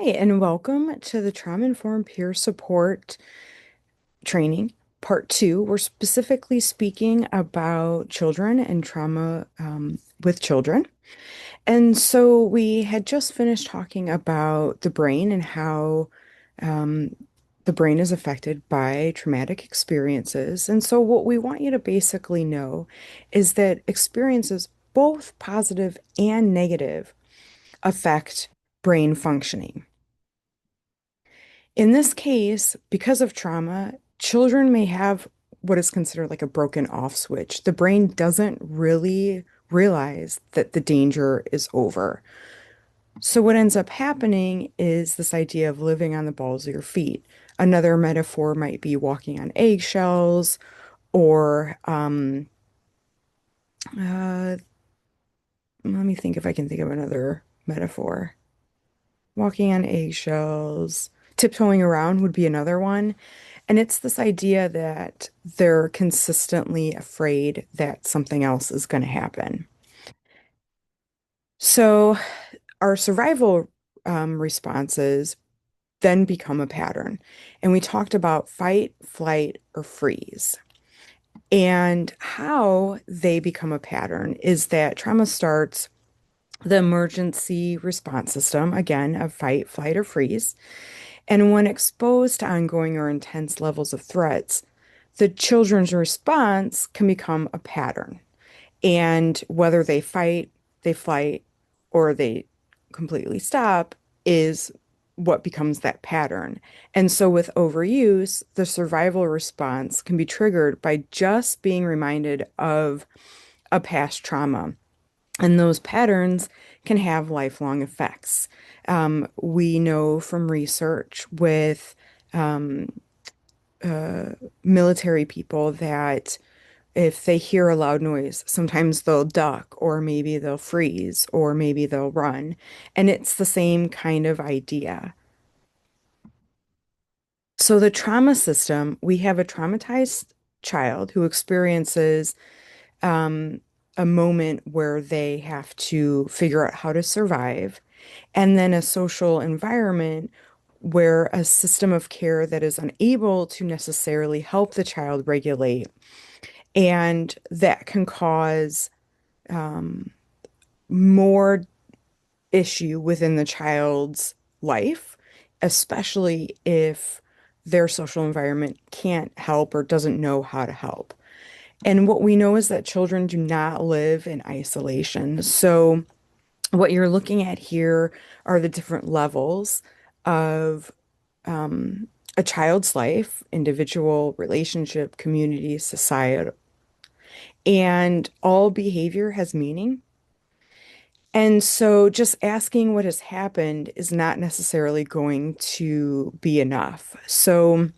And welcome to the Trauma Informed Peer Support Training, Part 2. We're specifically speaking about children and trauma with children. And so we had just finished talking about the brain and how um, the brain is affected by traumatic experiences. And so what we want you to basically know is that experiences, both positive and negative, affect brain functioning. In this case, because of trauma, children may have what is considered like a broken off switch. The brain doesn't really realize that the danger is over. So, what ends up happening is this idea of living on the balls of your feet. Another metaphor might be walking on eggshells, or uh, let me think if I can think of another metaphor. Walking on eggshells, tiptoeing around would be another one. And it's this idea that they're consistently afraid that something else is going to happen. So our survival responses then become a pattern. And we talked about fight, flight, or freeze. And how they become a pattern is that trauma starts the emergency response system, again, of fight, flight, or freeze. And when exposed to ongoing or intense levels of threats, the children's response can become a pattern. And whether they fight, they flight, or they completely stop is what becomes that pattern. And so with overuse, the survival response can be triggered by just being reminded of a past trauma. And those patterns can have lifelong effects. We know from research with um, uh, military people that if they hear a loud noise, sometimes they'll duck, or maybe they'll freeze, or maybe they'll run. And it's the same kind of idea. So, the trauma system, we have a traumatized child who experiences um, a moment where they have to figure out how to survive, and then a social environment where a system of care that is unable to necessarily help the child regulate. And that can cause more issue within the child's life, especially if their social environment can't help or doesn't know how to help. And what we know is that children do not live in isolation. So, what you're looking at here are the different levels of a child's life, individual, relationship, community, society, and all behavior has meaning. And so just asking what has happened is not necessarily going to be enough. So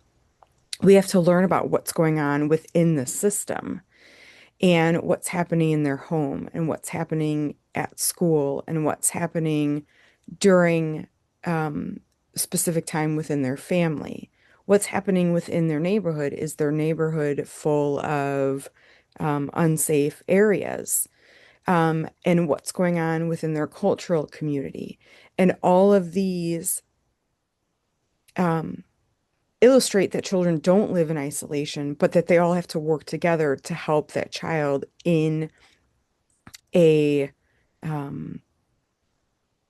we have to learn about what's going on within the system and what's happening in their home and what's happening at school and what's happening during a specific time within their family. What's happening within their neighborhood? Is their neighborhood full of unsafe areas? And what's going on within their cultural community. And all of these um, illustrate that children don't live in isolation, but that they all have to work together to help that child in a, um,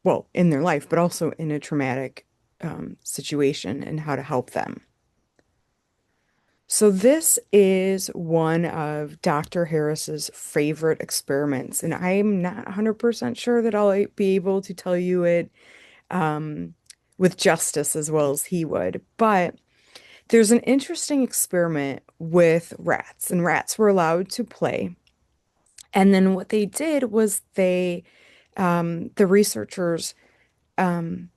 well, in their life, but also in a traumatic situation and how to help them. So this is one of Dr. Harris's favorite experiments, and I'm not 100% sure that I'll be able to tell you it um, with justice as well as he would. But there's an interesting experiment with rats, and rats were allowed to play. And then what they did was the researchers um,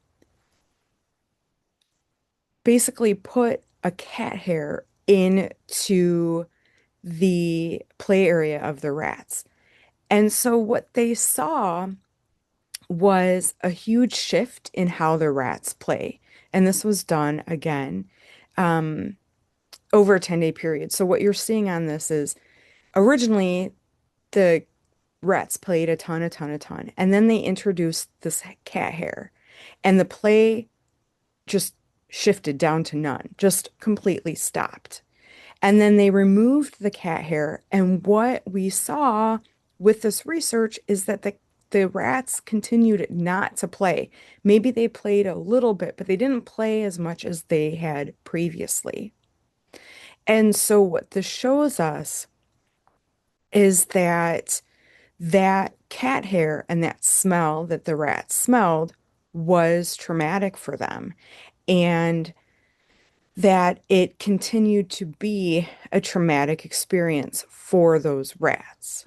basically put a cat hair into the play area of the rats. And so what they saw was a huge shift in how the rats play. And this was done again um, over a 10-day period. So what you're seeing on this is originally the rats played a ton, a ton, a ton. And then they introduced this cat hair. And the play just shifted down to none, just completely stopped. And then they removed the cat hair. And what we saw with this research is that the rats continued not to play. Maybe they played a little bit, but they didn't play as much as they had previously. And so what this shows us is that that cat hair and that smell that the rats smelled was traumatic for them. And that it continued to be a traumatic experience for those rats.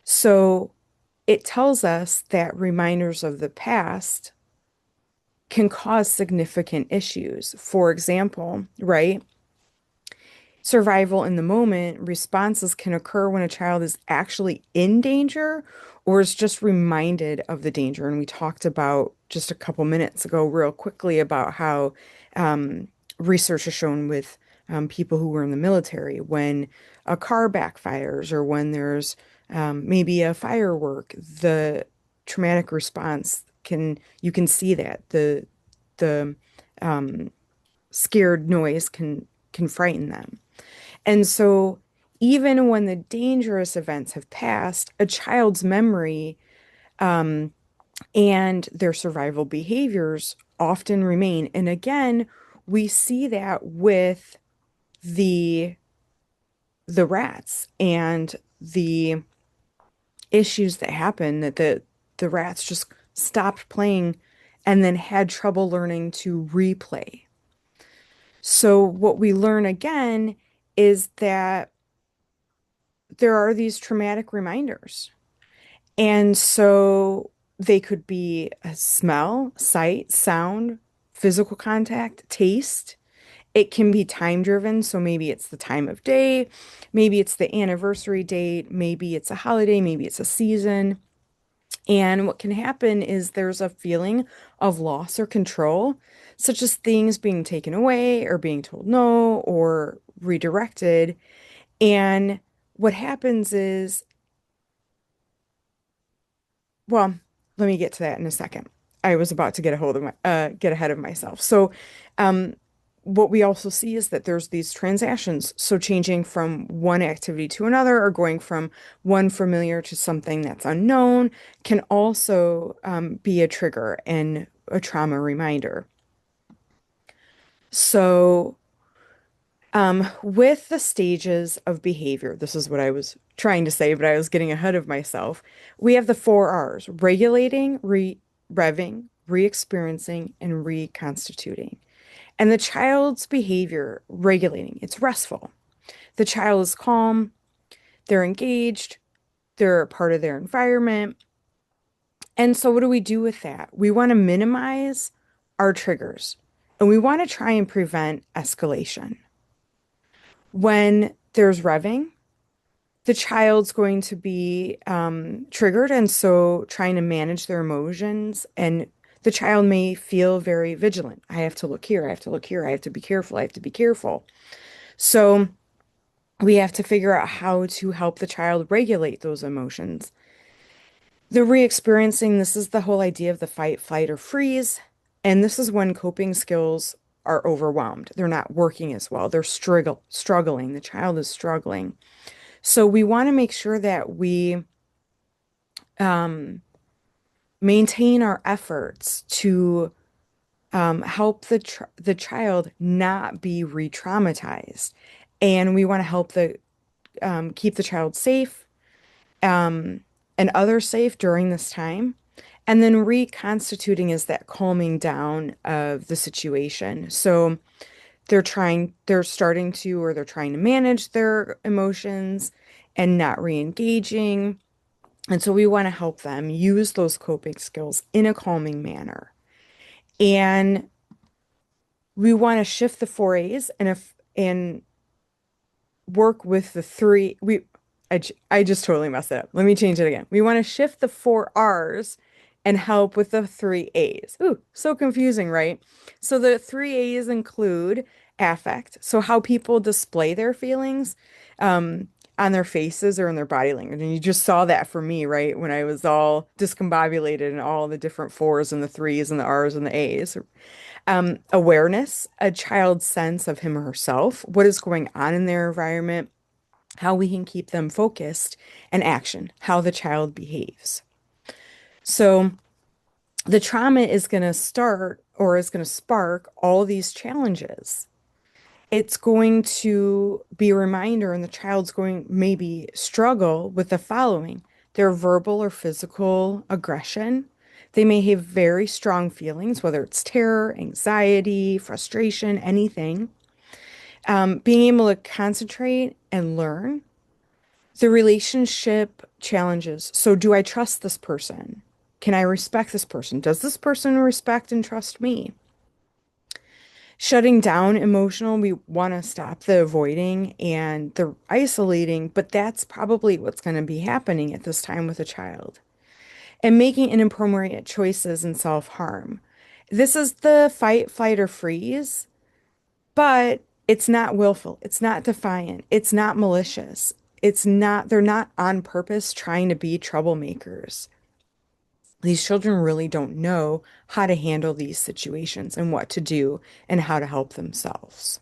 So it tells us that reminders of the past can cause significant issues. For example, right? Survival in the moment responses can occur when a child is actually in danger or is just reminded of the danger. And we talked about just a couple minutes ago, real quickly, about how research has shown with people who were in the military when a car backfires or when there's maybe a firework, the traumatic response you can see that the scared noise can frighten them. And so, even when the dangerous events have passed, a child's memory and their survival behaviors often remain. And again, we see that with the the rats and the issues that happen that the rats just stopped playing and then had trouble learning to replay. So what we learn again is that there are these traumatic reminders. And so they could be a smell, sight, sound, physical contact, taste. It can be time driven. So maybe it's the time of day, maybe it's the anniversary date, maybe it's a holiday, maybe it's a season. And what can happen is there's a feeling of loss or control, such as things being taken away or being told no or redirected. And what happens is, well, let me get to that in a second. I was about to get ahead of myself. So, um, what we also see is that there's these transactions. So changing from one activity to another or going from one familiar to something that's unknown can also be a trigger and a trauma reminder. So, with the stages of behavior, this is what I was trying to say, but I was getting ahead of myself. We have the four R's: regulating, revving, re-experiencing, and reconstituting. And the child's behavior, regulating, it's restful. The child is calm, they're engaged, they're a part of their environment. And so, what do we do with that? We want to minimize our triggers and we want to try and prevent escalation. When there's revving, the child's going to be triggered, and so trying to manage their emotions. And the child may feel very vigilant. I have to look here, I have to look here, I have to be careful, I have to be careful. So we have to figure out how to help the child regulate those emotions. The re-experiencing, this is the whole idea of the fight, flight, or freeze. And this is when coping skills are overwhelmed. They're not working as well. They're struggling. The child is struggling. So we want to make sure that we um, maintain our efforts to help the child not be re-traumatized, and we want to help the keep the child safe um, and others safe during this time. And then reconstituting is that calming down of the situation. So they're starting to, or they're trying to manage their emotions and not re-engaging. And so we want to help them use those coping skills in a calming manner. And we want to shift the four A's and work with the three. I just totally messed it up. Let me change it again. We want to shift the four R's and help with the three A's. Ooh, so confusing, right? So the three A's include affect, so how people display their feelings, on their faces or in their body language. And you just saw that for me, right? When I was all discombobulated and all the different fours and the threes and the R's and the A's. Awareness, a child's sense of him or herself, what is going on in their environment, how we can keep them focused, and action, how the child behaves. So the trauma is going to start or is going to spark all these challenges. It's going to be a reminder, and the child's going maybe struggle with the following: their verbal or physical aggression. They may have very strong feelings, whether it's terror, anxiety, frustration, anything. Being able to concentrate and learn. The relationship challenges. So, do I trust this person? Can I respect this person? Does this person respect and trust me? Shutting down emotional, we want to stop the avoiding and the isolating, but that's probably what's going to be happening at this time with a child. And making inappropriate choices and self-harm. This is the fight, flight, or freeze, but it's not willful. It's not defiant. It's not malicious. They're not on purpose trying to be troublemakers. These children really don't know how to handle these situations and what to do and how to help themselves.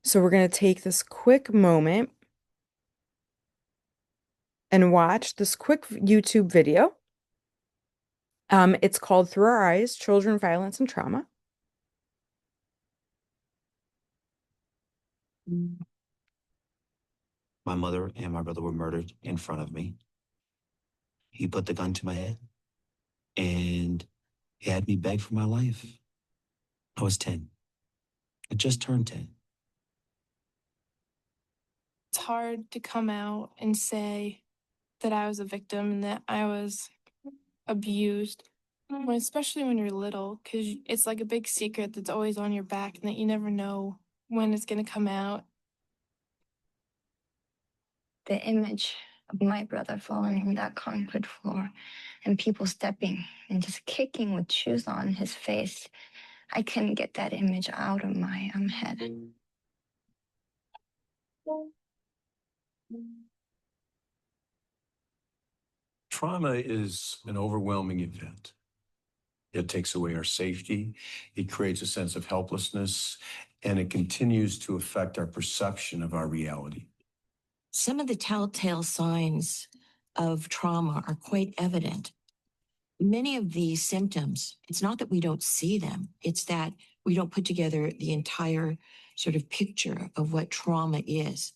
So we're going to take this quick moment and watch this quick YouTube video. It's called Through Our Eyes, Children, Violence, and Trauma. My mother and my brother were murdered in front of me. He put the gun to my head and he had me beg for my life. I was 10. I just turned 10. It's hard to come out and say that I was a victim and that I was abused, especially when you're little, because it's like a big secret that's always on your back and that you never know when it's going to come out. The image of my brother falling on that concrete floor and people stepping and just kicking with shoes on his face. I couldn't get that image out of my head. Trauma is an overwhelming event. It takes away our safety, it creates a sense of helplessness, and it continues to affect our perception of our reality. Some of the telltale signs of trauma are quite evident. Many of these symptoms, it's not that we don't see them, it's that we don't put together the entire sort of picture of what trauma is.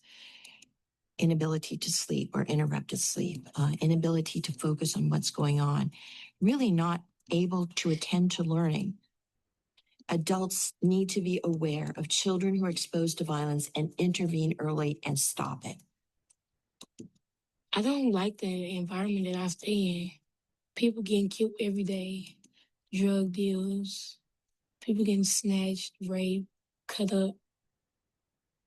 Inability to sleep or interrupted sleep, inability to focus on what's going on, really not able to attend to learning. Adults need to be aware of children who are exposed to violence and intervene early and stop it. I don't like the environment that I stay in. People getting killed every day, drug deals, people getting snatched, raped, cut up.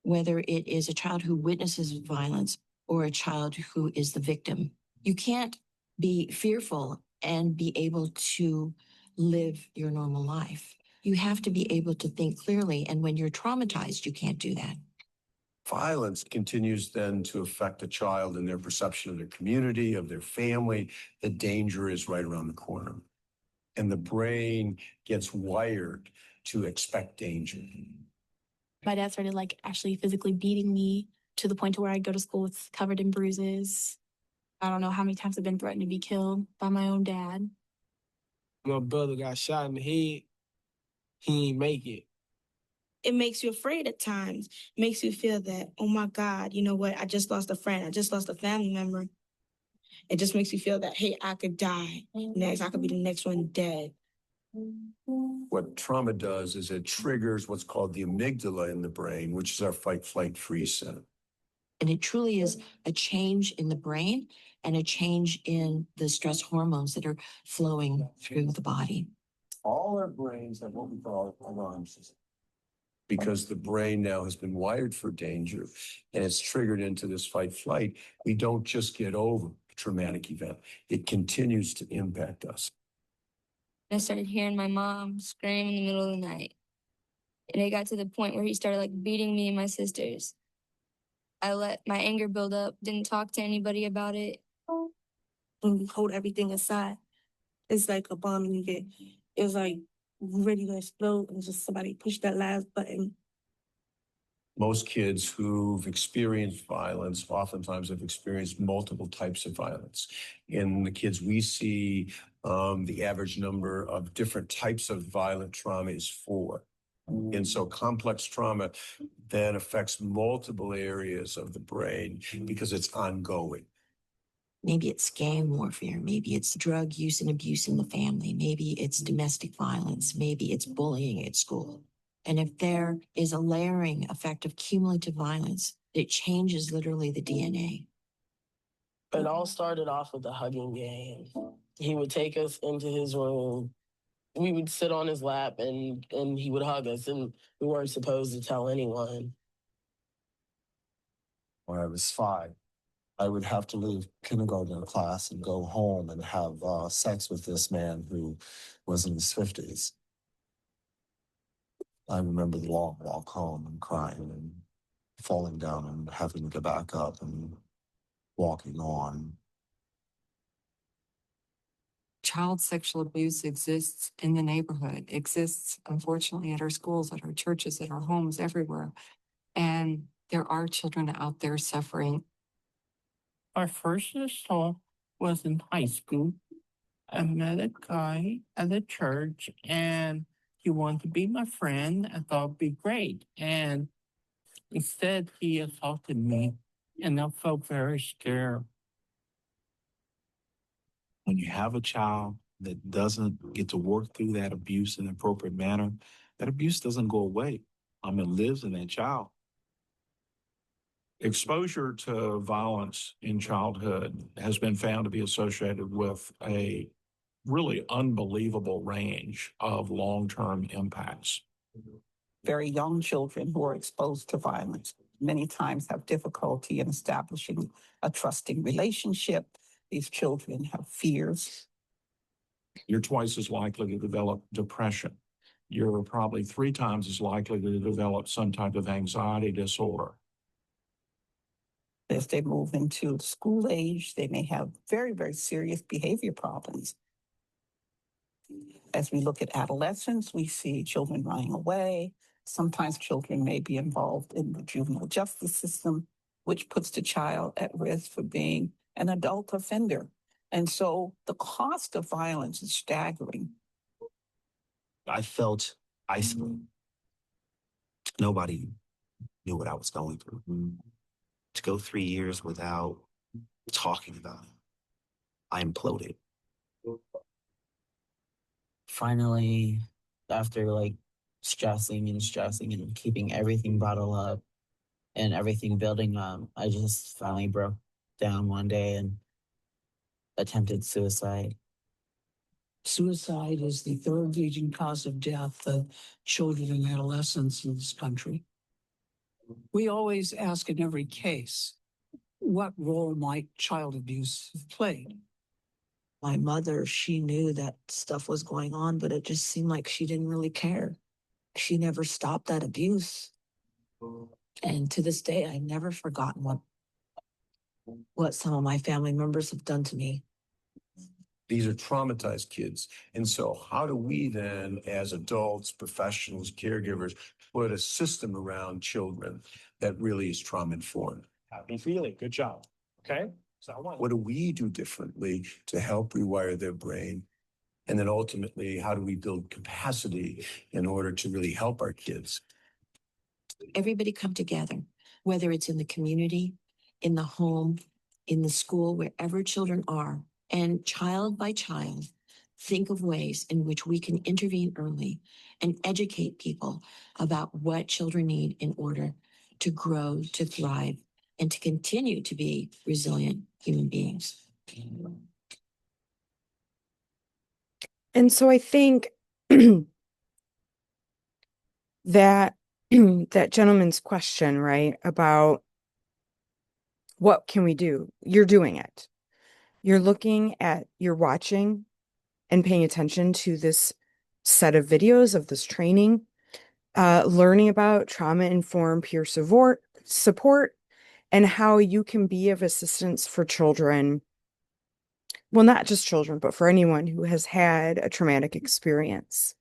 Whether it is a child who witnesses violence or a child who is the victim, you can't be fearful and be able to live your normal life. You have to be able to think clearly. And when you're traumatized, you can't do that. Violence continues then to affect a child in their perception of their community, of their family. The danger is right around the corner. And the brain gets wired to expect danger. My dad started like actually physically beating me to the point to where I go to school with covered in bruises. I don't know how many times I've been threatened to be killed by my own dad. My brother got shot in the head. He ain't make it. It makes you afraid at times. It makes you feel that, oh my God, you know what? I just lost a friend. I just lost a family member. It just makes you feel that, hey, I could die next. I could be the next one dead. What trauma does is it triggers what's called the amygdala in the brain, which is our fight, flight, freeze center. And it truly is a change in the brain and a change in the stress hormones that are flowing through the body. All our brains have what we call alarm system, because the brain now has been wired for danger and it's triggered into this fight flight. We don't just get over a traumatic event, it continues to impact us. I started hearing my mom scream in the middle of the night. And it got to the point where he started like beating me and my sisters. I let my anger build up, didn't talk to anybody about it. When you hold everything aside, it's like a bomb and you get, it was like ready to explode and just somebody push that last button. Most kids who've experienced violence oftentimes have experienced multiple types of violence. In the kids we see, the average number of different types of violent trauma is 4. And so complex trauma then affects multiple areas of the brain because it's ongoing. Maybe it's gang warfare. Maybe it's drug use and abuse in the family. Maybe it's domestic violence. Maybe it's bullying at school. And if there is a layering effect of cumulative violence, it changes literally the DNA. It all started off with the hugging game. He would take us into his room. We would sit on his lap and he would hug us, and we weren't supposed to tell anyone. When I was 5, I would have to leave kindergarten class and go home and have sex with this man who was in his 50s. I remember the long walk home and crying and falling down and having to get back up and walking on. Child sexual abuse exists in the neighborhood, exists unfortunately at our schools, at our churches, at our homes, everywhere. And there are children out there suffering. Our first assault was in high school. I met a guy at a church and he wanted to be my friend. I thought it'd be great. And instead, he assaulted me and I felt very scared. When you have a child that doesn't get to work through that abuse in an appropriate manner, that abuse doesn't go away. It lives in that child. Exposure to violence in childhood has been found to be associated with a really unbelievable range of long-term impacts. Very young children who are exposed to violence many times have difficulty in establishing a trusting relationship. These children have fears. You're twice as likely to develop depression. You're probably 3 times as likely to develop some type of anxiety disorder. As they move into school age, they may have very, very serious behavior problems. As we look at adolescence, we see children running away. Sometimes children may be involved in the juvenile justice system, which puts the child at risk for being an adult offender. And so the cost of violence is staggering. I felt isolated. Nobody knew what I was going through. To go 3 years without talking about it, I imploded. Finally, after like stressing and keeping everything bottled up and everything building up, I just finally broke down one day and attempted suicide. Suicide is the 3rd leading cause of death of children and adolescents in this country. We always ask in every case, what role might child abuse have played? My mother, she knew that stuff was going on, but it just seemed like she didn't really care. She never stopped that abuse. And to this day, I've never forgotten what some of my family members have done to me. These are traumatized kids. And so how do we then, as adults, professionals, caregivers, put a system around children that really is trauma-informed? Happy feeling. Good job. Okay? So what do we do differently to help rewire their brain? And then ultimately, how do we build capacity in order to really help our kids? Everybody come together, whether it's in the community, in the home, in the school, wherever children are, and child by child, think of ways in which we can intervene early and educate people about what children need in order to grow, to thrive, and to continue to be resilient human beings. And so I think that that gentleman's question, right, about what can we do? You're doing it. You're watching and paying attention to this set of videos of this training, learning about trauma-informed peer support, and how you can be of assistance for children. Well, not just children, but for anyone who has had a traumatic experience.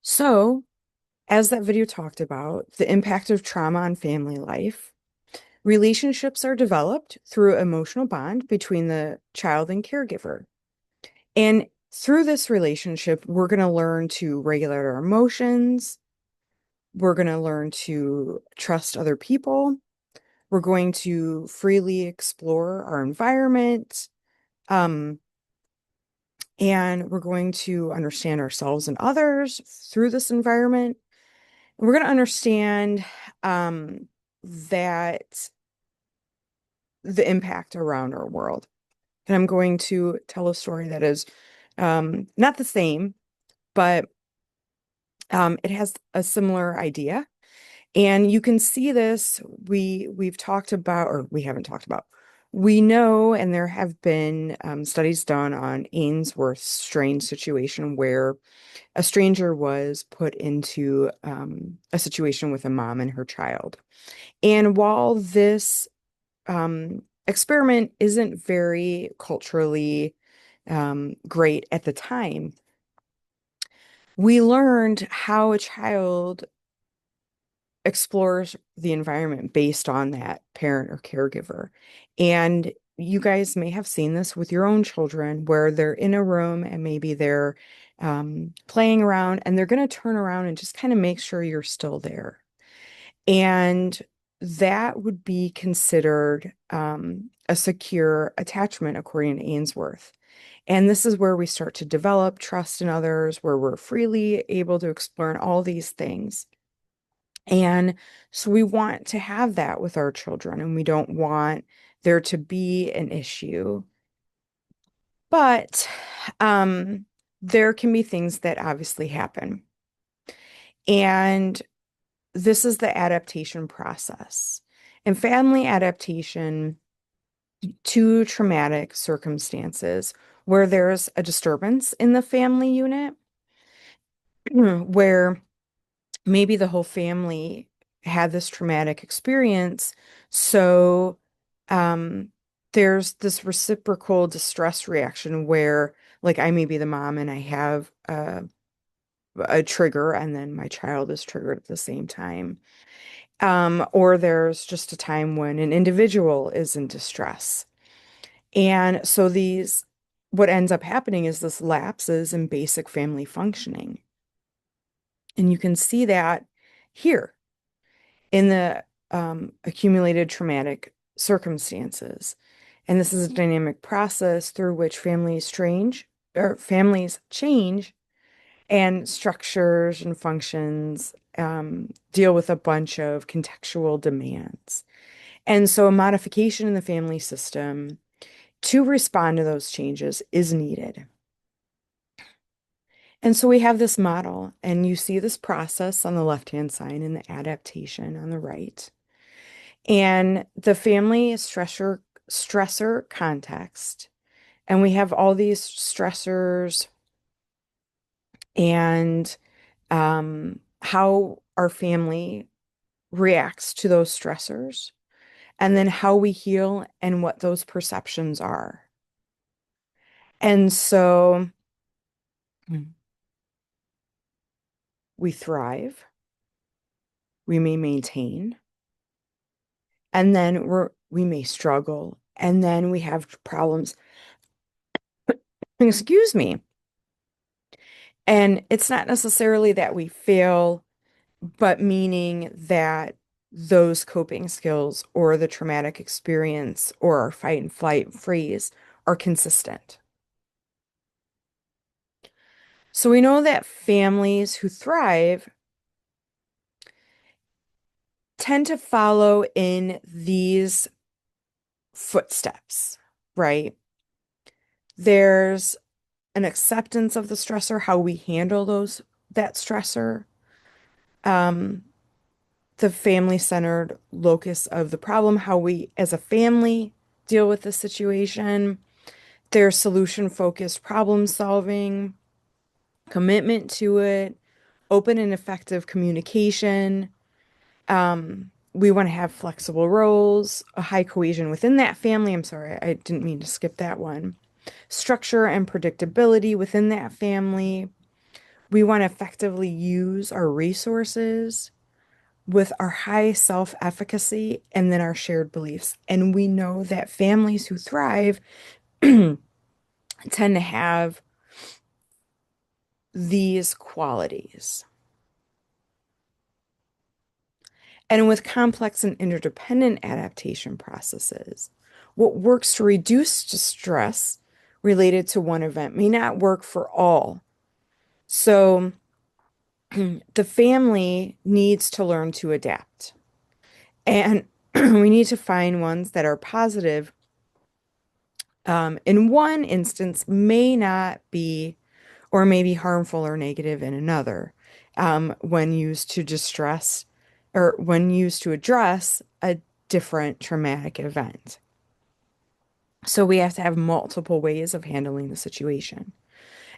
So, as that video talked about, the impact of trauma on family life, relationships are developed through emotional bond between the child and caregiver. And through this relationship, we're going to learn to regulate our emotions. We're going to learn to trust other people. We're going to freely explore our environment. And we're going to understand ourselves and others through this environment. And we're going to understand that the impact around our world. And I'm going to tell a story that is not the same, but it has a similar idea. And you can see this, we've talked about, or we haven't talked about, we know, and there have been studies done on Ainsworth's strange situation where a stranger was put into a situation with a mom and her child. And while this experiment isn't very culturally great at the time, we learned how a child explores the environment based on that parent or caregiver. And you guys may have seen this with your own children where they're in a room and maybe they're playing around and they're going to turn around and just kind of make sure you're still there. And that would be considered a secure attachment according to Ainsworth. And this is where we start to develop trust in others, where we're freely able to explore all these things. And so we want to have that with our children, and we don't want there to be an issue. But there can be things that obviously happen. And this is the adaptation process. And family adaptation to traumatic circumstances where there's a disturbance in the family unit, where maybe the whole family had this traumatic experience. So there's this reciprocal distress reaction where, like, I may be the mom and I have a trigger, and then my child is triggered at the same time. Or there's just a time when an individual is in distress. And so what ends up happening is this lapses in basic family functioning. And you can see that here in the accumulated traumatic circumstances. And this is a dynamic process through which families change and structures and functions deal with a bunch of contextual demands. And so a modification in the family system to respond to those changes is needed. And so we have this model, and you see this process on the left-hand side and the adaptation on the right. And the family stressor context. And we have all these stressors and how our family reacts to those stressors, and then how we heal and what those perceptions are. And so we thrive, we may maintain, and then we may struggle, and then we have problems. Excuse me. And it's not necessarily that we fail, but meaning that those coping skills or the traumatic experience or our fight and flight freeze are consistent. So we know that families who thrive tend to follow in these footsteps, right? There's an acceptance of the stressor, how we handle that stressor. The family-centered locus of the problem, how we as a family deal with the situation. There's solution-focused problem solving, commitment to it, open and effective communication. We want to have flexible roles, a high cohesion within that family. I'm sorry, I didn't mean to skip that one. Structure and predictability within that family. We want to effectively use our resources with our high self-efficacy and then our shared beliefs. And we know that families who thrive tend to have these qualities. And with complex and interdependent adaptation processes, what works to reduce distress related to one event may not work for all. So the family needs to learn to adapt. And we need to find ones that are positive. In one instance, may not be or may be harmful or negative in another when used to distress or when used to address a different traumatic event. So we have to have multiple ways of handling the situation.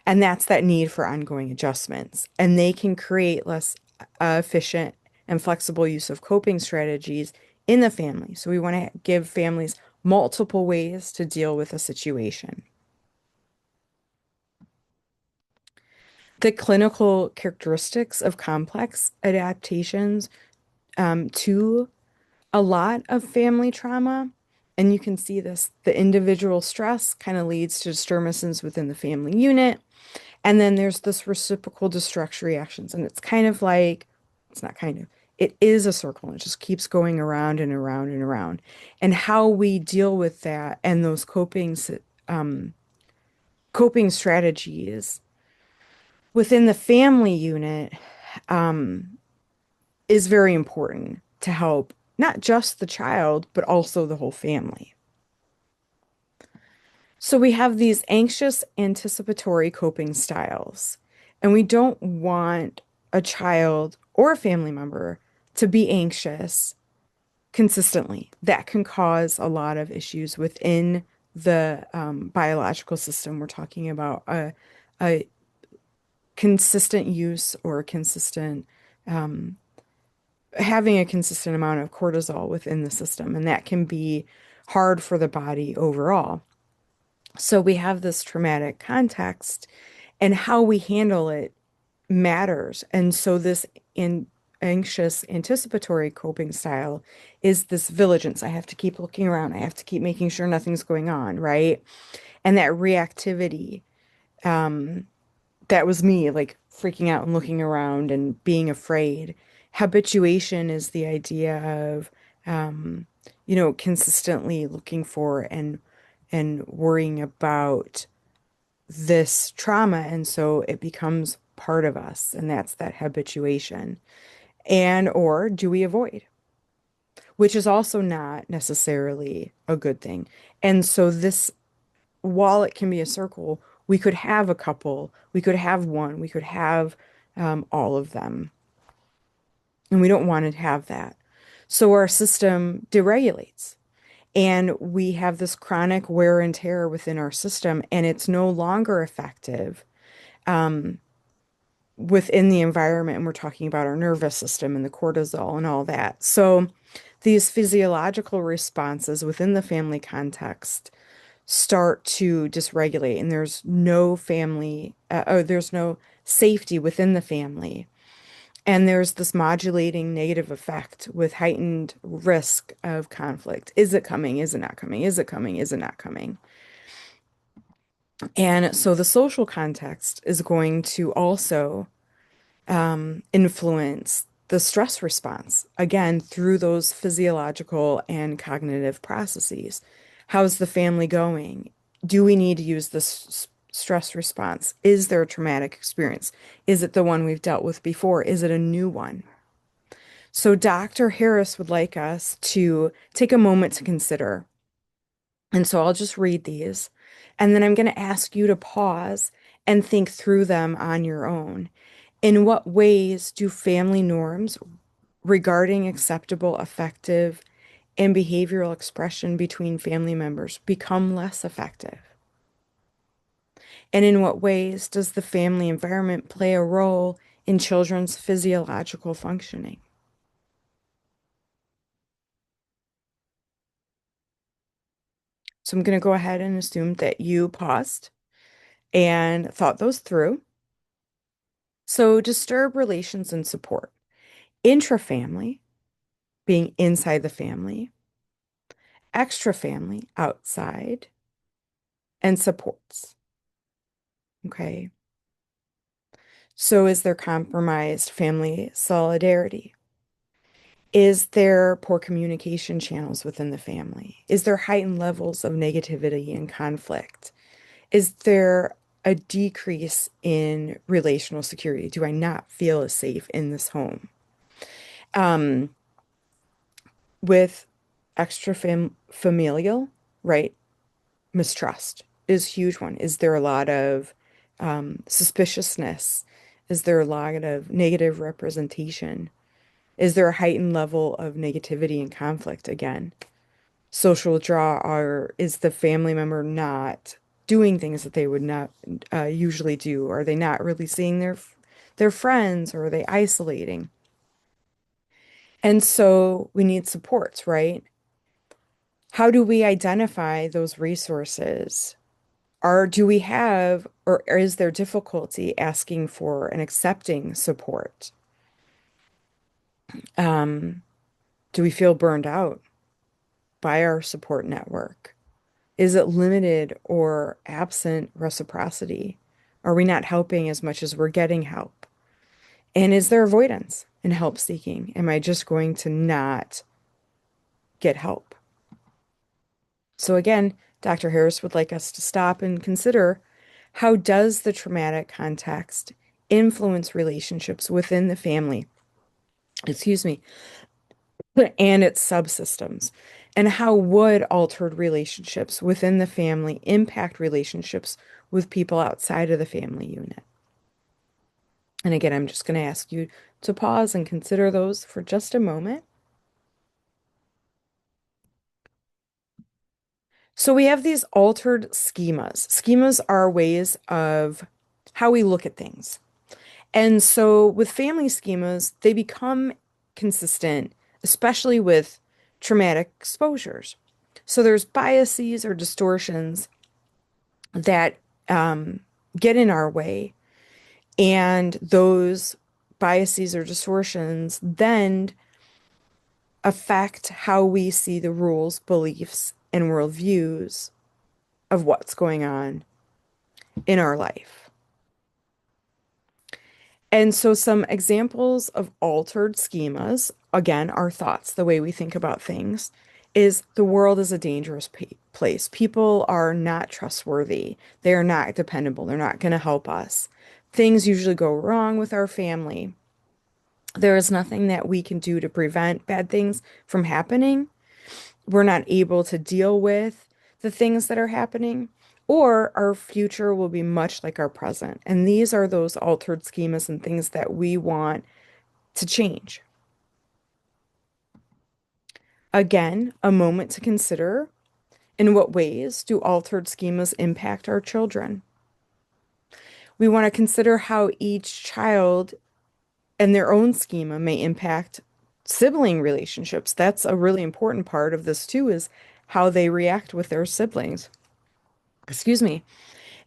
And that's that need for ongoing adjustments. And they can create less efficient and flexible use of coping strategies in the family. So we want to give families multiple ways to deal with a situation. The clinical characteristics of complex adaptations to a lot of family trauma, and you can see this, the individual stress kind of leads to disturbances within the family unit. And then there's this reciprocal distress reactions. And it's kind of like, it's not kind of, it is a circle. It just keeps going around and around and around. And how we deal with that and those coping strategies within the family unit is very important to help not just the child, but also the whole family. So we have these anxious anticipatory coping styles, and we don't want a child or a family member to be anxious consistently. That can cause a lot of issues within the biological system. We're talking about a consistent use or a consistent having a consistent amount of cortisol within the system, and that can be hard for the body overall. So we have this traumatic context, and how we handle it matters. And so this anxious anticipatory coping style is this vigilance. I have to keep looking around. I have to keep making sure nothing's going on, right? And that reactivity, that was me, like freaking out and looking around and being afraid. Habituation is the idea of, consistently looking for and worrying about this trauma. And so it becomes part of us, and that's that habituation. And or do we avoid? Which is also not necessarily a good thing. And so this, while it can be a circle, we could have a couple, we could have one, we could have all of them. And we don't want to have that. So our system deregulates. And we have this chronic wear and tear within our system, and it's no longer effective within the environment. And we're talking about our nervous system and the cortisol and all that. So these physiological responses within the family context start to dysregulate, and there's no family, there's no safety within the family. And there's this modulating negative effect with heightened risk of conflict. Is it coming? Is it not coming? Is it coming? Is it not coming? And so the social context is going to also influence the stress response, again, through those physiological and cognitive processes. How's the family going? Do we need to use this stress response? Is there a traumatic experience? Is it the one we've dealt with before? Is it a new one? So Dr. Harris would like us to take a moment to consider. And so I'll just read these, and then I'm going to ask you to pause and think through them on your own. In what ways do family norms regarding acceptable, effective, and behavioral expression between family members become less effective? And in what ways does the family environment play a role in children's physiological functioning. So I'm going to go ahead and assume that you paused and thought those through. So disturb relations and support. Intra-family, being inside the family, extra-family, outside, and supports. Okay. So is there compromised family solidarity? Is there poor communication channels within the family? Is there heightened levels of negativity and conflict? Is there a decrease in relational security? Do I not feel as safe in this home? With familial, right? Mistrust is a huge one. Is there a lot of suspiciousness? Is there a lot of negative representation? Is there a heightened level of negativity and conflict again? Social withdrawal, or is the family member not doing things that they would not usually do? Are they not really seeing their friends, or are they isolating? And so we need supports, right? How do we identify those resources? Do we have, or is there difficulty asking for and accepting support? Do we feel burned out by our support network? Is it limited or absent reciprocity? Are we not helping as much as we're getting help? And is there avoidance in help seeking? Am I just going to not get help? So again, Dr. Harris would like us to stop and consider, how does the traumatic context influence relationships within the family? Excuse me, and its subsystems. And how would altered relationships within the family impact relationships with people outside of the family unit? And again, I'm just going to ask you to pause and consider those for just a moment. So we have these altered schemas. Schemas are ways of how we look at things. And so with family schemas, they become consistent, especially with traumatic exposures. So there's biases or distortions that get in our way. And those biases or distortions then affect how we see the rules, beliefs, and worldviews of what's going on in our life. And so some examples of altered schemas, again, our thoughts, the way we think about things, is the world is a dangerous place. People are not trustworthy. They are not dependable. They're not going to help us. Things usually go wrong with our family. There is nothing that we can do to prevent bad things from happening. We're not able to deal with the things that are happening, or our future will be much like our present. And these are those altered schemas and things that we want to change. Again, a moment to consider, in what ways do altered schemas impact our children? We want to consider how each child and their own schema may impact sibling relationships. That's a really important part of this too, is how they react with their siblings. Excuse me.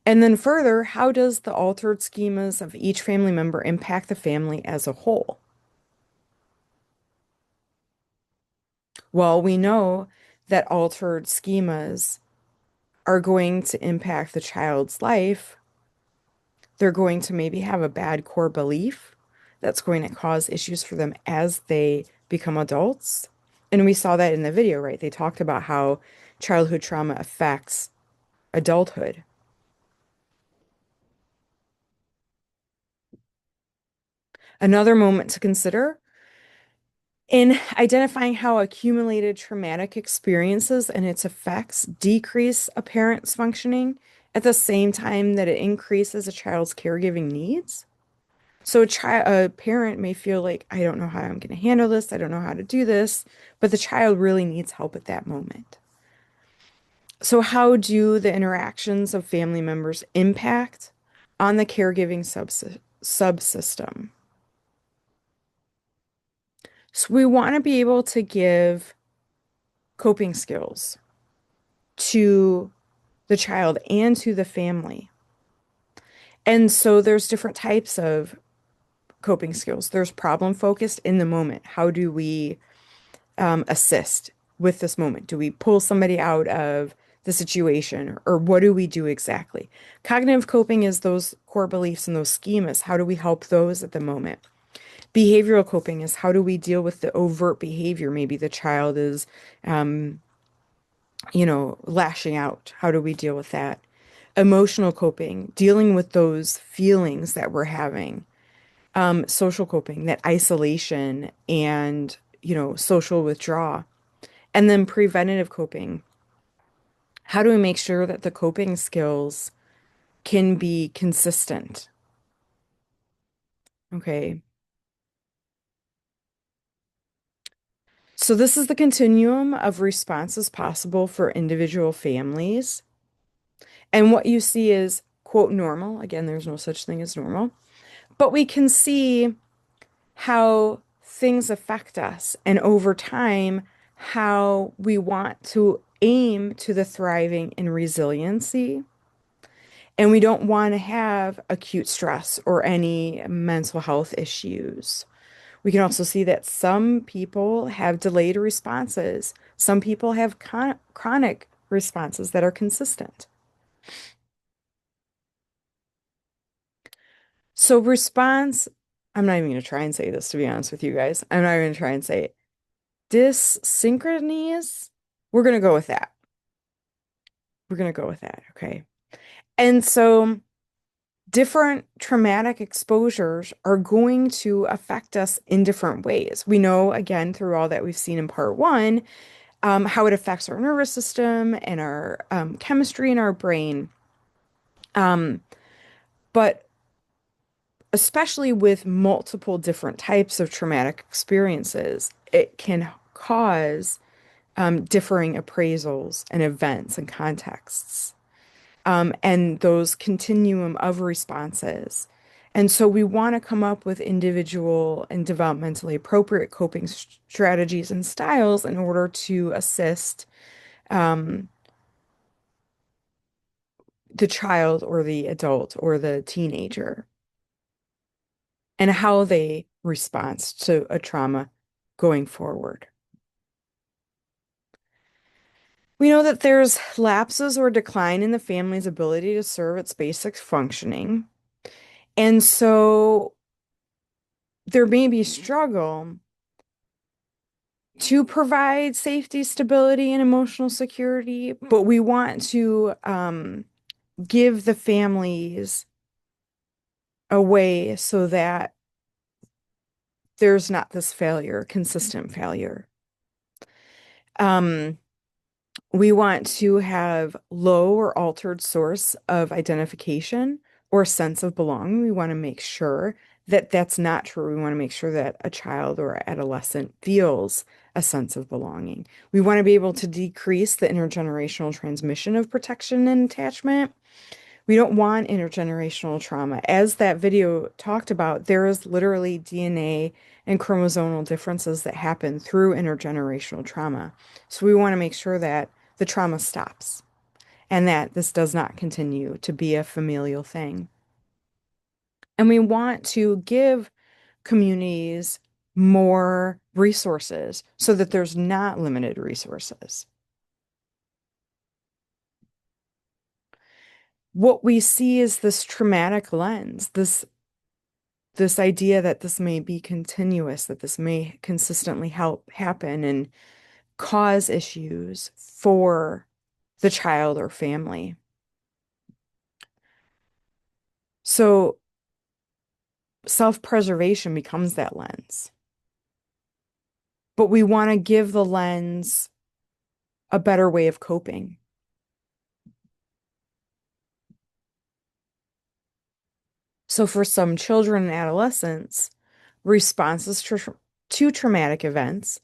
And then further, how does the altered schemas of each family member impact the family as a whole? Well, we know that altered schemas are going to impact the child's life. They're going to maybe have a bad core belief that's going to cause issues for them as they become adults. And we saw that in the video, right? They talked about how childhood trauma affects adulthood. Another moment to consider in identifying how accumulated traumatic experiences and its effects decrease a parent's functioning at the same time that it increases a child's caregiving needs. So a parent may feel like, I don't know how I'm going to handle this. I don't know how to do this, but the child really needs help at that moment. So how do the interactions of family members impact on the caregiving subsystem? So we want to be able to give coping skills to the child and to the family. And so there's different types of coping skills. There's problem focused in the moment. How do we assist with this moment? Do we pull somebody out of the situation, or what do we do exactly? Cognitive coping is those core beliefs and those schemas. How do we help those at the moment? Behavioral coping is how do we deal with the overt behavior? Maybe the child is, lashing out. How do we deal with that? Emotional coping, dealing with those feelings that we're having. Social coping, that isolation and, social withdrawal. And then preventative coping. How do we make sure that the coping skills can be consistent? Okay. So this is the continuum of responses possible for individual families. And what you see is, quote, normal. Again, there's no such thing as normal. But we can see how things affect us, and over time, how we want to aim to the thriving and resiliency. And we don't want to have acute stress or any mental health issues. We can also see that some people have delayed responses. Some people have chronic responses that are consistent. So response, I'm not even going to try and say this, to be honest with you guys. I'm not even going to try and say it. Dyssynchronies, we're going to go with that. We're going to go with that, okay? And so different traumatic exposures are going to affect us in different ways. We know, again, through all that we've seen in part one, how it affects our nervous system and our chemistry in our brain. But especially with multiple different types of traumatic experiences, it can cause differing appraisals and events and contexts, and those continuum of responses. And so we want to come up with individual and developmentally appropriate coping strategies and styles in order to assist the child or the adult or the teenager and how they respond to a trauma going forward. We know that there's lapses or decline in the family's ability to serve its basic functioning. And so there may be struggle to provide safety, stability, and emotional security, but we want to give the families a way so that there's not this failure, consistent failure. We want to have low or altered source of identification or sense of belonging. We want to make sure that that's not true. We want to make sure that a child or adolescent feels a sense of belonging. We want to be able to decrease the intergenerational transmission of protection and attachment. We don't want intergenerational trauma. As that video talked about, there is literally DNA and chromosomal differences that happen through intergenerational trauma. So we want to make sure that the trauma stops and that this does not continue to be a familial thing. And we want to give communities more resources so that there's not limited resources. What we see is this traumatic lens, this idea that this may be continuous, that this may consistently happen and cause issues for the child or family. So self-preservation becomes that lens. But we want to give the lens a better way of coping. So for some children and adolescents, responses to traumatic events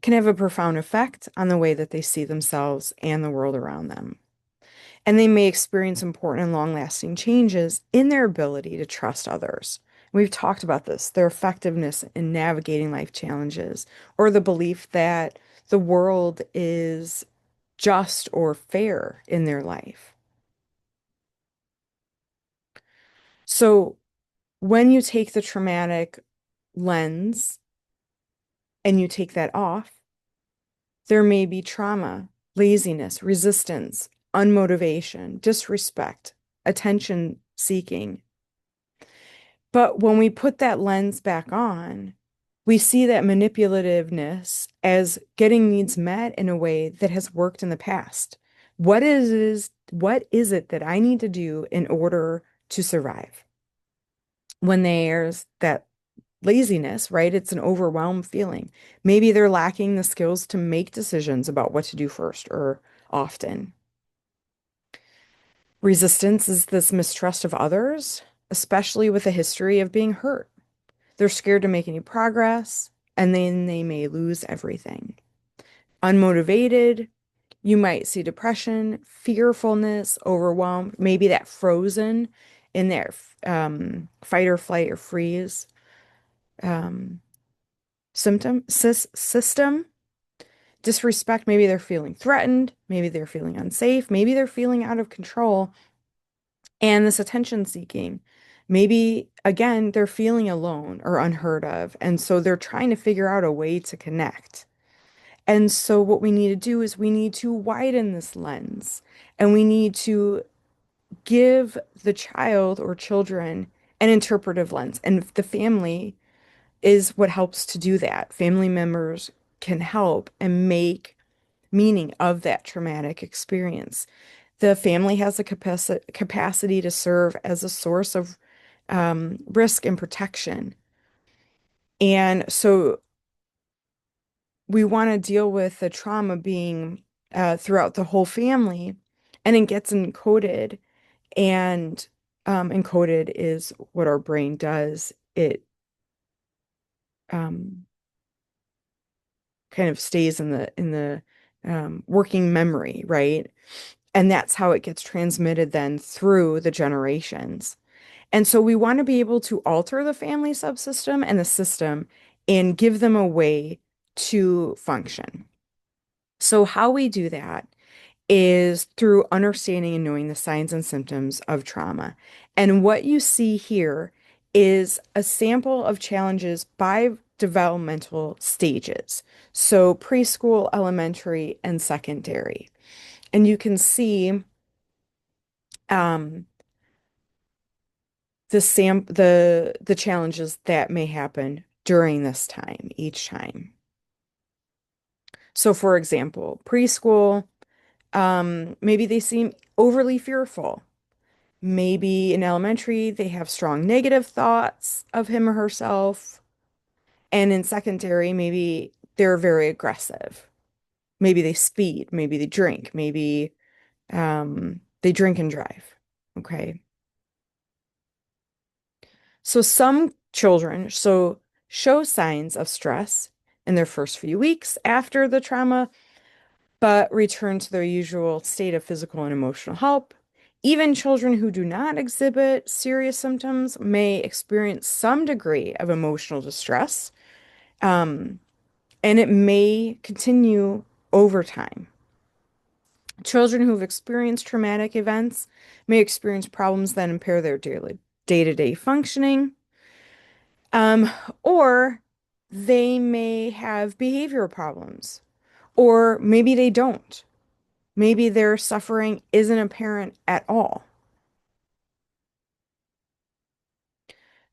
can have a profound effect on the way that they see themselves and the world around them. And they may experience important and long-lasting changes in their ability to trust others, We've talked about this, their effectiveness in navigating life challenges, or the belief that the world is just or fair in their life. So when you take the traumatic lens and you take that off, there may be trauma, laziness, resistance, unmotivation, disrespect, attention seeking. But when we put that lens back on, we see that manipulativeness as getting needs met in a way that has worked in the past. What is it that I need to do in order to survive? When there's that laziness, right? It's an overwhelmed feeling. Maybe they're lacking the skills to make decisions about what to do first or often. Resistance is this mistrust of others, especially with a history of being hurt. They're scared to make any progress, and then they may lose everything. Unmotivated, you might see depression, fearfulness, overwhelm, maybe that frozen in their fight or flight or freeze um, system. Disrespect, maybe they're feeling threatened, maybe they're feeling unsafe, maybe they're feeling out of control. And this attention seeking, maybe again, they're feeling alone or unheard of. And so they're trying to figure out a way to connect. And so what we need to do is we need to widen this lens and we need to give the child or children an interpretive lens. And the family is what helps to do that. Family members can help and make meaning of that traumatic experience. The family has the capacity to serve as a source of risk and protection. And so we want to deal with the trauma being throughout the whole family, and it gets encoded. And encoded is what our brain does. It kind of stays in the working memory, right? And that's how it gets transmitted then through the generations. And so we want to be able to alter the family subsystem and the system and give them a way to function. So how we do that is through understanding and knowing the signs and symptoms of trauma. And what you see here is a sample of challenges by developmental stages. So preschool, elementary, and secondary. And you can see the challenges that may happen during this time, each time. So for example, preschool, maybe they seem overly fearful. Maybe in elementary, they have strong negative thoughts of him or herself. And in secondary, maybe they're very aggressive. Maybe they speed, maybe they drink, maybe they drink and drive. Okay. So some children show signs of stress in their first few weeks after the trauma, but return to their usual state of physical and emotional health. Even children who do not exhibit serious symptoms may experience some degree of emotional distress, and it may continue over time. Children who've experienced traumatic events may experience problems that impair their daily day-to-day functioning, or they may have behavioral problems, or maybe they don't. Maybe their suffering isn't apparent at all.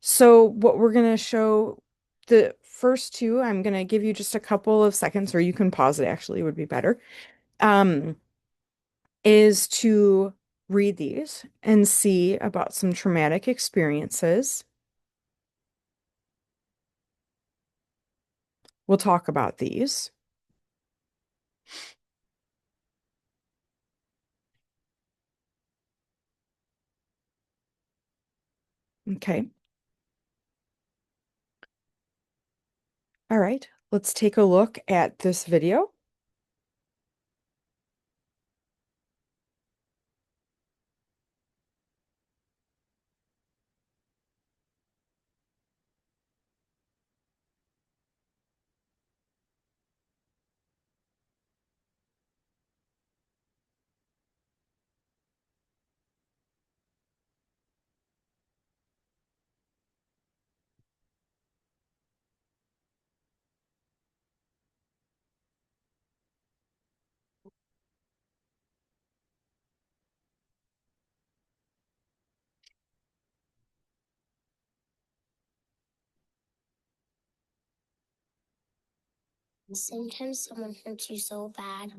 So what we're going to show, the first two, I'm going to give you just a couple of seconds, or you can pause it actually, would be better, is to read these and see about some traumatic experiences. We'll talk about these. Okay. All right, let's take a look at this video. Sometimes someone hurts you so bad.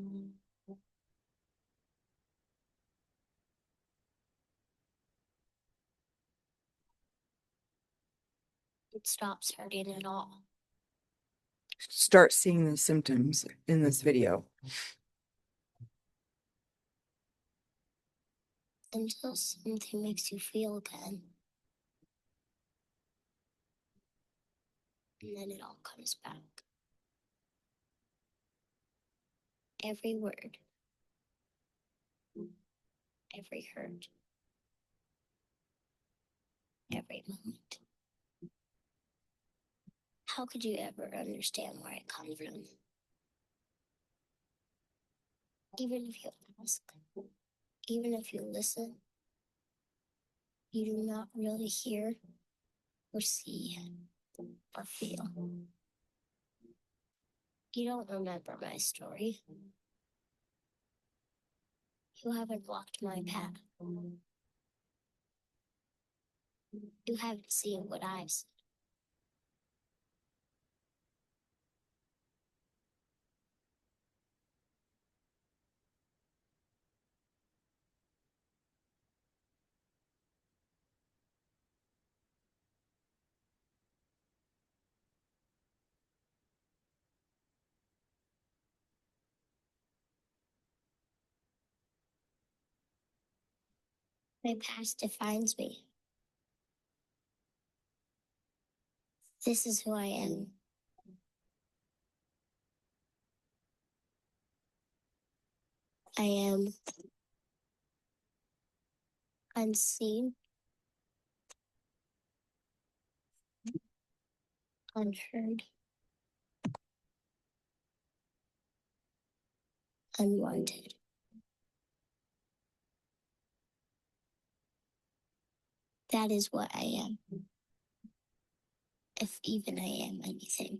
It stops hurting at all. Start seeing the symptoms in this video. Until something makes you feel again. And then it all comes back. Every word. Every hurt. Every moment. How could you ever understand where it comes from? Even if you ask, even if you listen, you do not really hear or see or feel. You don't remember my story. You haven't walked my path. You haven't seen what I've seen. My past defines me. This is who I am. I am unseen, unheard, unwanted. That is what I am. If even I am anything.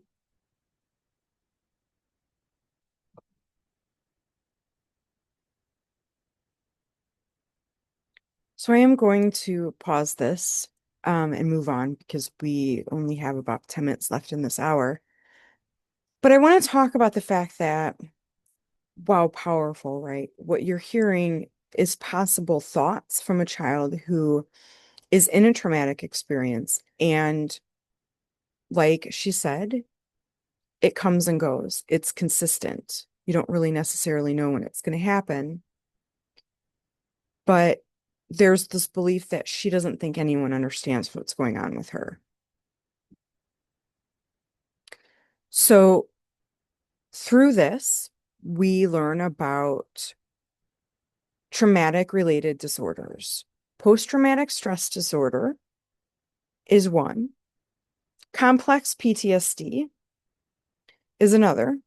So I am going to pause this and move on because we only have about 10 minutes left in this hour. But I want to talk about the fact that, wow, powerful, right? What you're hearing is possible thoughts from a child who is in a traumatic experience. And like she said, it comes and goes. It's consistent. You don't really necessarily know when it's going to happen. But there's this belief that she doesn't think anyone understands what's going on with her. So through this, we learn about traumatic related disorders. Post-traumatic stress disorder is one. Complex PTSD is another.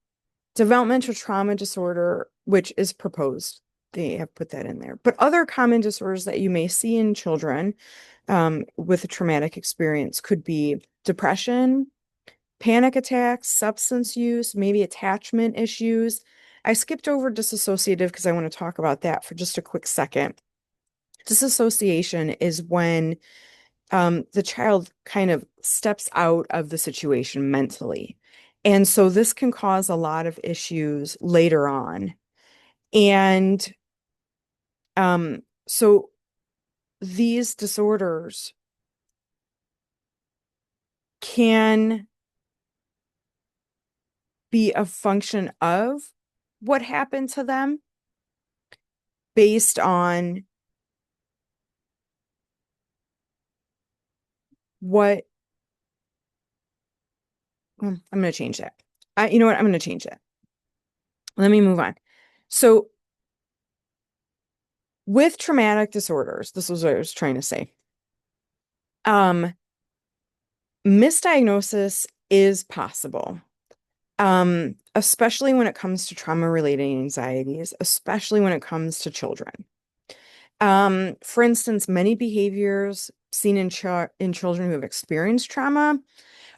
Developmental trauma disorder, which is proposed. They have put that in there. But other common disorders that you may see in children with a traumatic experience could be depression, panic attacks, substance use, maybe attachment issues. I skipped over dissociative because I want to talk about that for just a quick second. Disassociation is when the child kind of steps out of the situation mentally. And so this can cause a lot of issues later on. And so these disorders can be a function of what happened to them based on what I'm going to change that. You know what? I'm going to change that. Let me move on. So with traumatic disorders, this was what I was trying to say. Misdiagnosis is possible. Especially when it comes to trauma-related anxieties, especially when it comes to children. For instance, many behaviors seen in children who have experienced trauma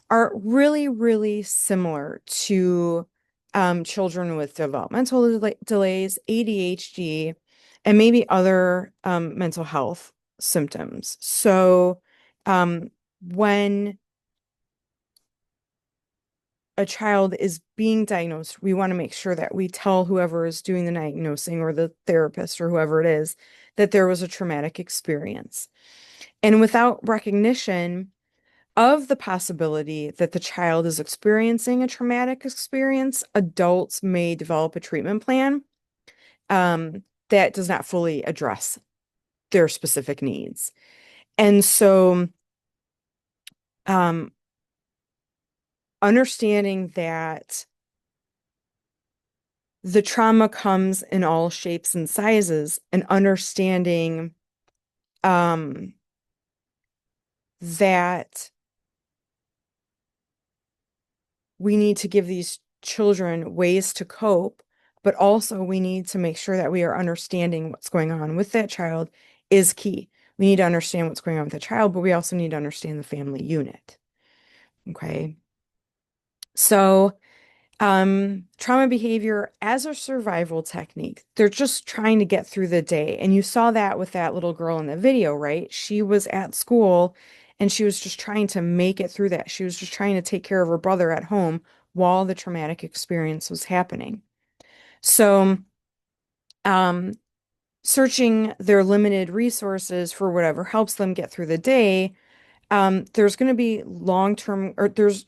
are really, really similar to children with developmental delays, ADHD, and maybe other mental health symptoms. So when a child is being diagnosed, we want to make sure that we tell whoever is doing the diagnosing or the therapist or whoever it is that there was a traumatic experience. And without recognition of the possibility that the child is experiencing a traumatic experience, adults may develop a treatment plan that does not fully address their specific needs. And so, understanding that the trauma comes in all shapes and sizes, and understanding that we need to give these children ways to cope, but also we need to make sure that we are understanding what's going on with that child is key. We need to understand what's going on with the child, but we also need to understand the family unit. Okay. So, trauma behavior as a survival technique, they're just trying to get through the day. And you saw that with that little girl in the video, right? She was at school and she was just trying to make it through that. She was just trying to take care of her brother at home while the traumatic experience was happening. So, searching their limited resources for whatever helps them get through the day, there's going to be long-term, or there's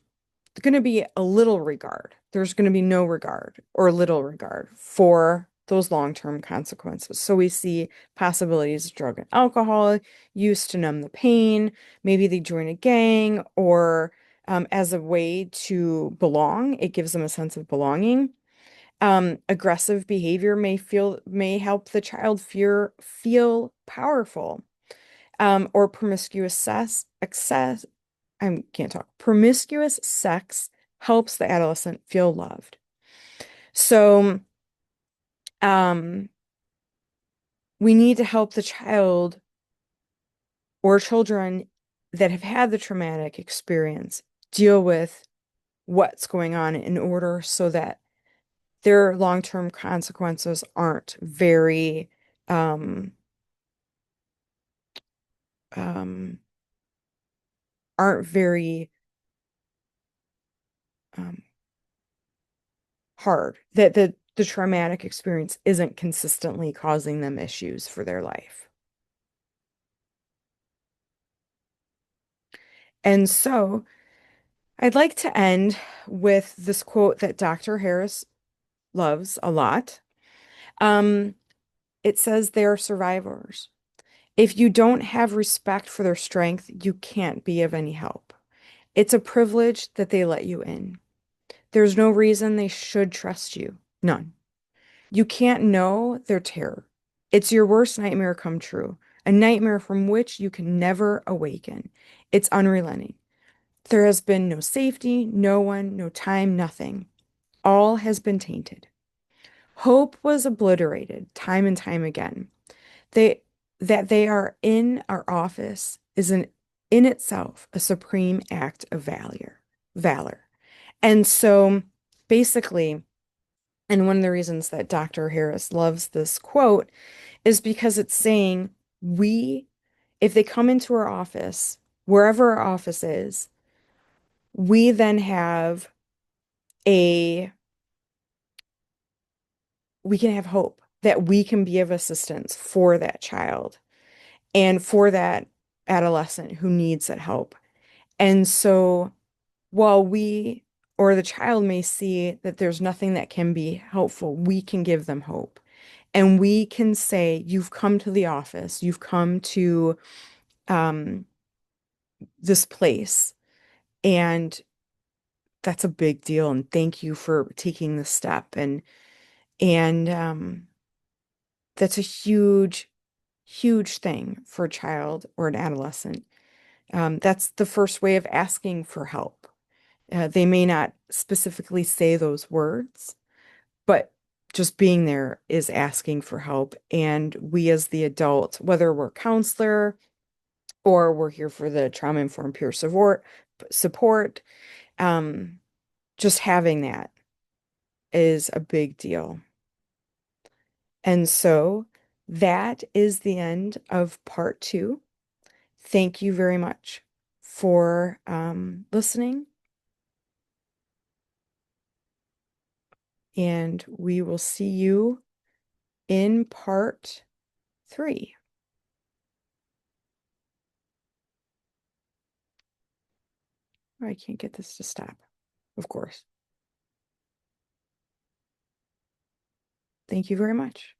going to be a little regard. There's going to be no regard or little regard for those long-term consequences. So we see possibilities of drug and alcohol use to numb the pain. Maybe they join a gang, or as a way to belong. It gives them a sense of belonging. Aggressive behavior may help the child feel powerful. Or promiscuous promiscuous sex helps the adolescent feel loved. So, we need to help the child or children that have had the traumatic experience deal with what's going on in order so that their long-term consequences aren't very aren't very hard, that the traumatic experience isn't consistently causing them issues for their life. And so I'd like to end with this quote that Dr. Harris loves a lot. It says, "They're survivors. If you don't have respect for their strength, you can't be of any help. It's a privilege that they let you in. There's no reason they should trust you. None. You can't know their terror. It's your worst nightmare come true, a nightmare from which you can never awaken. It's unrelenting. There has been no safety, no one, no time, nothing. All has been tainted. Hope was obliterated time and time again. That they are in our office is in itself a supreme act of valor. And so basically, and one of the reasons that Dr. Harris loves this quote is because it's saying if they come into our office, wherever our office is, we then have we can have hope that we can be of assistance for that child and for that adolescent who needs that help. And so while we or the child may see that there's nothing that can be helpful, we can give them hope. And we can say, you've come to the office, you've come to this place, and that's a big deal. And thank you for taking the step. And that's a huge, huge thing for a child or an adolescent. That's the first way of asking for help. They may not specifically say those words, but just being there is asking for help. And we as the adult, whether we're counselor or we're here for the trauma-informed peer support, just having that is a big deal. And so that is the end of part 2. Thank you very much for listening. and we will see you in part 3. Oh, I can't get this to stop, of course. Thank you very much.